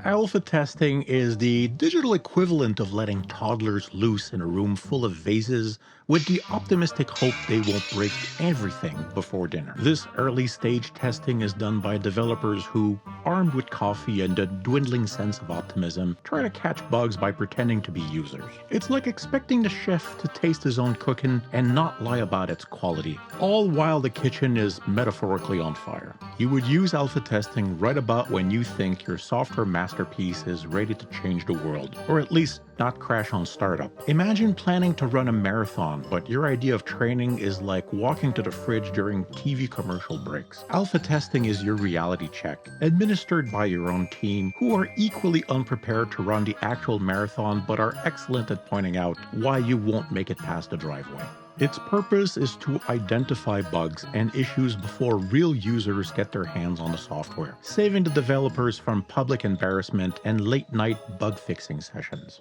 Alpha testing is the digital equivalent of letting toddlers loose in a room full of vases with the optimistic hope they won't break everything before dinner. This early stage testing is done by developers who, armed with coffee and a dwindling sense of optimism, try to catch bugs by pretending to be users. It's like expecting the chef to taste his own cooking and not lie about its quality, all while the kitchen is metaphorically on fire. You would use alpha testing right about when you think your software masterpiece is ready to change the world, or at least not crash on startup. Imagine planning to run a marathon, but your idea of training is like walking to the fridge during TV commercial breaks. Alpha testing is your reality check, administered by your own team, who are equally unprepared to run the actual marathon but are excellent at pointing out why you won't make it past the driveway. Its purpose is to identify bugs and issues before real users get their hands on the software, saving the developers from public embarrassment and late-night bug-fixing sessions.